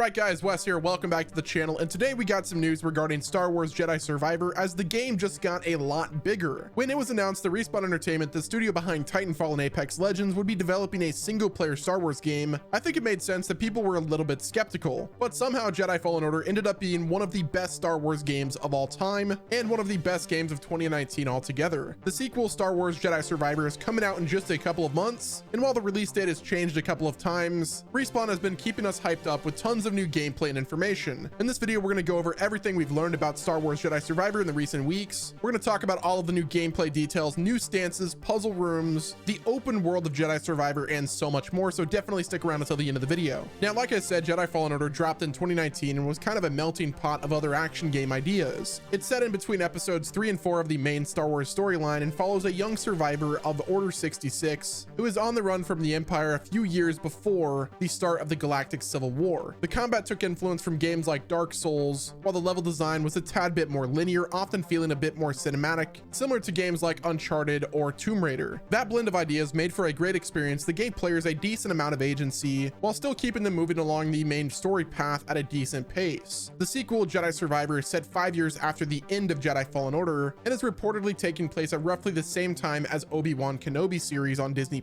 Alright guys, Wes here, welcome back to the channel, and today we got some news regarding Star Wars Jedi Survivor as the game just got a lot bigger. When it was announced that Respawn Entertainment, the studio behind Titanfall and Apex Legends, would be developing a single-player Star Wars game, I think it made sense that people were a little bit skeptical. But somehow Jedi Fallen Order ended up being one of the best Star Wars games of all time, and one of the best games of 2019 altogether. The sequel, Star Wars Jedi Survivor, is coming out in just a couple of months, and while the release date has changed a couple of times, Respawn has been keeping us hyped up with tons of new gameplay and information. In this video, we're going to go over everything we've learned about Star Wars Jedi Survivor in the recent weeks. We're going to talk about all of the new gameplay details, new stances, puzzle rooms, the open world of Jedi Survivor, and so much more, so definitely stick around until the end of the video. Now, like I said, Jedi Fallen Order dropped in 2019 and was kind of a melting pot of other action game ideas. It's set in between episodes 3 and 4 of the main Star Wars storyline and follows a young survivor of Order 66 who is on the run from the Empire a few years before the start of the Galactic Civil War. The combat took influence from games like Dark Souls, while the level design was a tad bit more linear, often feeling a bit more cinematic, similar to games like Uncharted or Tomb Raider. That blend of ideas made for a great experience that gave players a decent amount of agency, while still keeping them moving along the main story path at a decent pace. The sequel, Jedi Survivor, is set 5 years after the end of Jedi Fallen Order, and is reportedly taking place at roughly the same time as Obi-Wan Kenobi series on Disney+.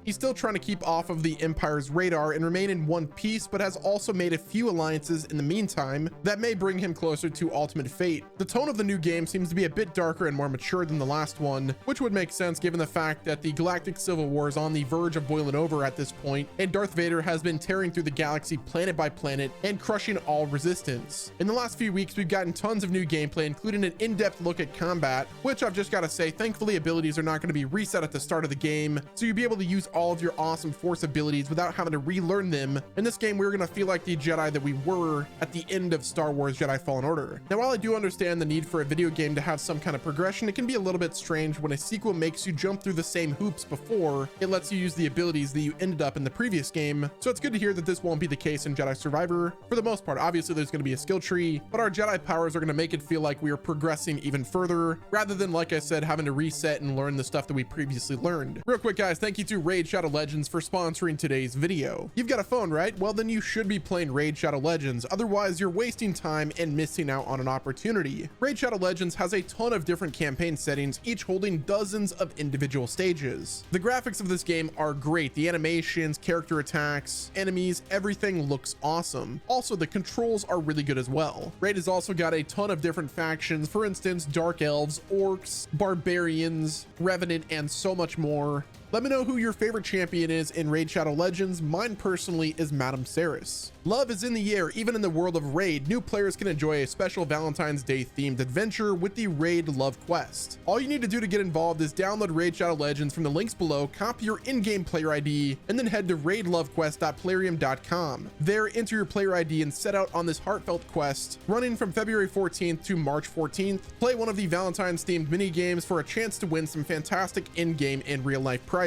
He's still trying to keep off of the Empire's radar and remain in one piece, but has also made a few alliances in the meantime that may bring him closer to ultimate fate. The tone of the new game seems to be a bit darker and more mature than the last one, which would make sense given the fact that the Galactic Civil War is on the verge of boiling over at this point, and Darth Vader has been tearing through the galaxy planet by planet and crushing all resistance. In the last few weeks, we've gotten tons of new gameplay, including an in-depth look at combat, which I've just got to say, thankfully abilities are not going to be reset at the start of the game, so you'll be able to use all of your awesome Force abilities without having to relearn them. In this game, we're going to feel like the Jedi that we were at the end of Star Wars Jedi Fallen Order. Now, while I do understand the need for a video game to have some kind of progression, it can be a little bit strange when a sequel makes you jump through the same hoops before it lets you use the abilities that you ended up in the previous game. So it's good to hear that this won't be the case in Jedi Survivor. For the most part, obviously there's going to be a skill tree, but our Jedi powers are going to make it feel like we are progressing even further, rather than, like I said, having to reset and learn the stuff that we previously learned. Real quick, guys, thank you to Raid Shadow Legends for sponsoring today's video. You've got a phone, right? Well, then you should be playing Raid Shadow Legends. Otherwise, you're wasting time and missing out on an opportunity. Raid Shadow Legends has a ton of different campaign settings, each holding dozens of individual stages. The graphics of this game are great. The animations, character attacks, enemies, everything looks awesome. Also, the controls are really good as well. Raid has also got a ton of different factions, for instance, Dark Elves, Orcs, Barbarians, Revenant, and so much more. Let me know who your favorite champion is in Raid Shadow Legends. Mine personally is Madame Saris. Love is in the air. Even in the world of Raid, new players can enjoy a special Valentine's Day themed adventure with the Raid Love Quest. All you need to do to get involved is download Raid Shadow Legends from the links below, copy your in-game player ID, and then head to raidlovequest.plarium.com. There, enter your player ID and set out on this heartfelt quest, running from February 14th to March 14th. Play one of the Valentine's themed mini games for a chance to win some fantastic in-game and real-life prizes,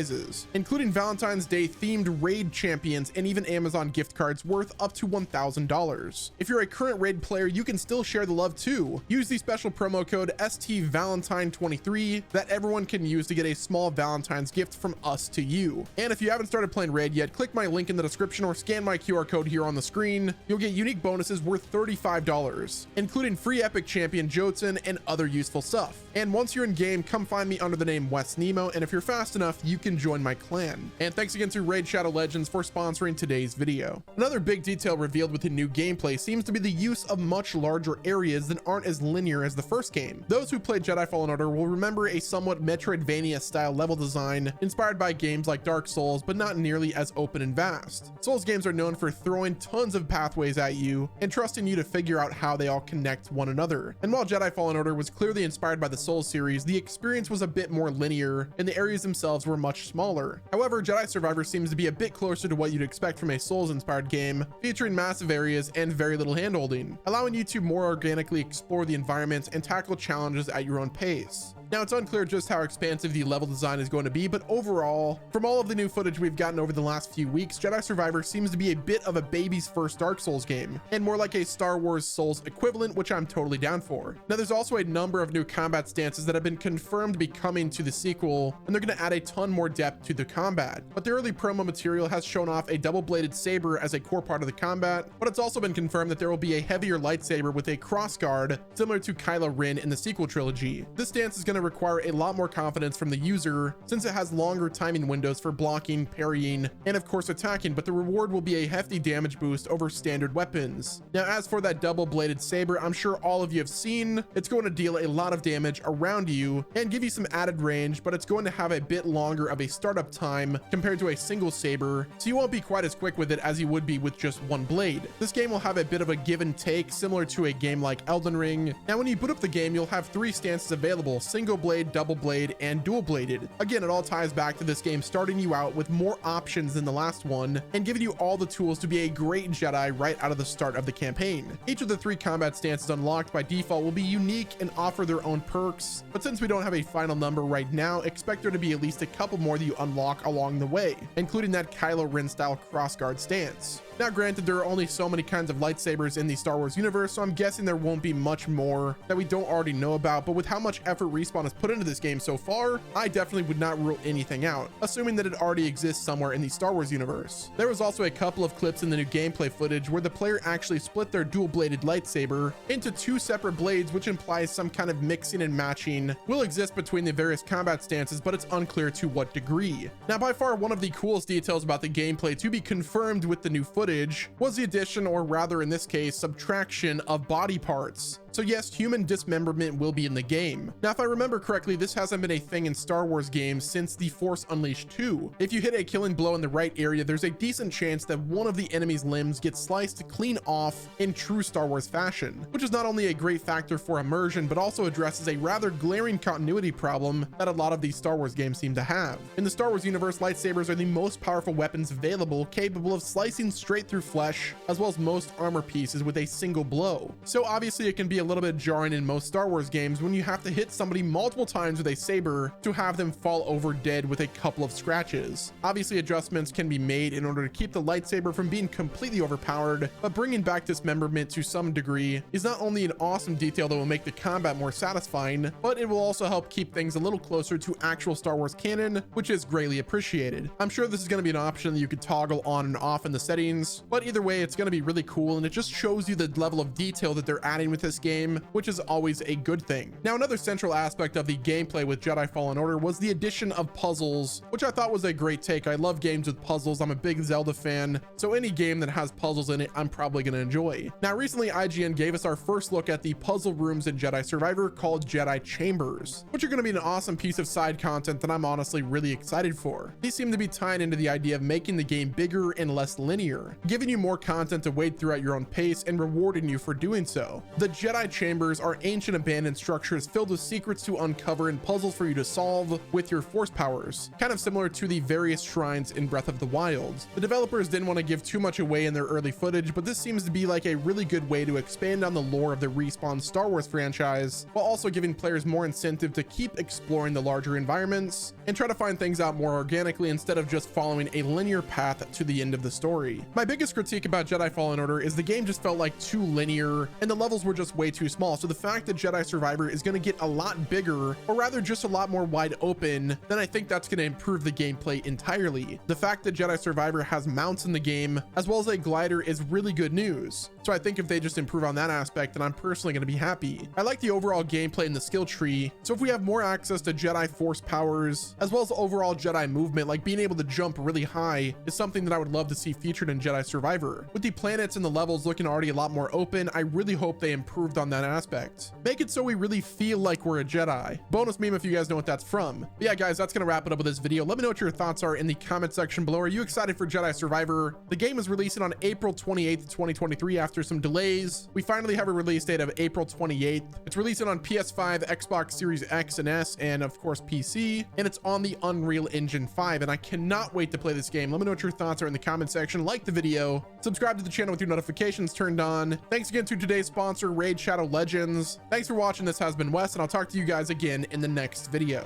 including Valentine's Day themed raid champions and even Amazon gift cards worth up to $1,000. If you're a current raid player, you can still share the love too. Use the special promo code STValentine23 that everyone can use to get a small Valentine's gift from us to you. And if you haven't started playing Raid yet, click my link in the description or scan my QR code here on the screen. You'll get unique bonuses worth $35, including free epic champion Jotun and other useful stuff. And once you're in game, come find me under the name WesNemo, and if you're fast enough, you can join my clan. And thanks again to Raid Shadow Legends for sponsoring today's video. Another big detail revealed with the new gameplay seems to be the use of much larger areas that aren't as linear as the first game. Those who played Jedi Fallen Order will remember a somewhat Metroidvania style level design inspired by games like Dark Souls, but not nearly as open and vast. Souls games are known for throwing tons of pathways at you and trusting you to figure out how they all connect one another. And while Jedi Fallen Order was clearly inspired by the Souls series, the experience was a bit more linear and the areas themselves were much smaller. However, Jedi Survivor seems to be a bit closer to what you'd expect from a Souls-inspired game, featuring massive areas and very little handholding, allowing you to more organically explore the environments and tackle challenges at your own pace. Now, it's unclear just how expansive the level design is going to be, but overall, from all of the new footage we've gotten over the last few weeks, Jedi Survivor seems to be a bit of a baby's first Dark Souls game, and more like a Star Wars Souls equivalent, which I'm totally down for. Now, there's also a number of new combat stances that have been confirmed to be coming to the sequel, and they're going to add a ton more depth to the combat. But the early promo material has shown off a double-bladed saber as a core part of the combat, but it's also been confirmed that there will be a heavier lightsaber with a crossguard, similar to Kylo Ren in the sequel trilogy. This stance is going to require a lot more confidence from the user, since it has longer timing windows for blocking, parrying, and of course attacking, but the reward will be a hefty damage boost over standard weapons. Now, as for that double-bladed saber, I'm sure all of you have seen, it's going to deal a lot of damage around you and give you some added range, but it's going to have a bit longer of a startup time compared to a single saber, so you won't be quite as quick with it as you would be with just one blade. This game will have a bit of a give and take, similar to a game like Elden Ring. Now, when you boot up the game, you'll have 3 stances available: single blade, double blade, and dual bladed. Again, it all ties back to this game starting you out with more options than the last one and giving you all the tools to be a great Jedi right out of the start of the campaign. Each of the 3 combat stances unlocked by default will be unique and offer their own perks, but since we don't have a final number right now, expect there to be at least a couple more that you unlock along the way, including that Kylo Ren style crossguard stance. Now, granted, there are only so many kinds of lightsabers in the Star Wars universe, so I'm guessing there won't be much more that we don't already know about, but with how much effort Respawn has put into this game so far, I definitely would not rule anything out, assuming that it already exists somewhere in the Star Wars universe. There was also a couple of clips in the new gameplay footage where the player actually split their dual-bladed lightsaber into 2 separate blades, which implies some kind of mixing and matching will exist between the various combat stances, but it's unclear to what degree. Now, by far one of the coolest details about the gameplay to be confirmed with the new footage was the addition, or rather in this case, subtraction of body parts. So yes, human dismemberment will be in the game. Now, if I remember correctly, this hasn't been a thing in Star Wars games since The Force Unleashed 2. If you hit a killing blow in the right area, there's a decent chance that one of the enemy's limbs gets sliced clean off in true Star Wars fashion, which is not only a great factor for immersion, but also addresses a rather glaring continuity problem that a lot of these Star Wars games seem to have. In the Star Wars universe, lightsabers are the most powerful weapons available, capable of slicing straight through flesh, as well as most armor pieces with a single blow. So obviously it can be a little bit jarring in most Star Wars games when you have to hit somebody multiple times with a saber to have them fall over dead with a couple of scratches. Obviously, adjustments can be made in order to keep the lightsaber from being completely overpowered, but bringing back dismemberment to some degree is not only an awesome detail that will make the combat more satisfying, but it will also help keep things a little closer to actual Star Wars canon, which is greatly appreciated. I'm sure this is going to be an option that you could toggle on and off in the settings, but either way, it's going to be really cool, and it just shows you the level of detail that they're adding with this game, which is always a good thing. Now, another central aspect of the gameplay with Jedi Fallen Order was the addition of puzzles, which I thought was a great take. I love games with puzzles. I'm a big Zelda fan, so any game that has puzzles in it, I'm probably going to enjoy. Now, recently, IGN gave us our first look at the puzzle rooms in Jedi Survivor called Jedi Chambers, which are going to be an awesome piece of side content that I'm honestly really excited for. These seem to be tying into the idea of making the game bigger and less linear, giving you more content to wade through at your own pace and rewarding you for doing so. The Jedi Chambers are ancient abandoned structures filled with secrets to uncover and puzzles for you to solve with your force powers, kind of similar to the various shrines in Breath of the Wild. The developers didn't want to give too much away in their early footage, but this seems to be like a really good way to expand on the lore of the Respawn Star Wars franchise, while also giving players more incentive to keep exploring the larger environments and try to find things out more organically instead of just following a linear path to the end of the story. My biggest critique about Jedi Fallen Order is the game just felt like too linear and the levels were just way too small. So the fact that Jedi Survivor is going to get a lot bigger, or rather just a lot more wide open, then I think that's going to improve the gameplay entirely. The fact that Jedi Survivor has mounts in the game as well as a glider is really good news. So I think if they just improve on that aspect, then I'm personally going to be happy. I like the overall gameplay and the skill tree. So if we have more access to Jedi force powers, as well as overall Jedi movement, like being able to jump really high, is something that I would love to see featured in Jedi Survivor. With the planets and the levels looking already a lot more open, I really hope they improved on that aspect. Make it so we really feel like we're a Jedi. Bonus meme if you guys know what that's from. But yeah, guys, that's gonna wrap it up with this video. Let me know what your thoughts are in the comment section below. Are you excited for Jedi Survivor? The game is releasing on April 28th, 2023 after some delays. We finally have a release date of April 28th. It's releasing on PS5, Xbox Series X and S, and of course PC, and it's on the Unreal Engine 5, and I cannot wait to play this game. Let me know what your thoughts are in the comment section. Like the video, subscribe to the channel with your notifications turned on. Thanks again to today's sponsor, Rage Shadow Legends. Thanks for watching. This has been Wes, and I'll talk to you guys again in the next video.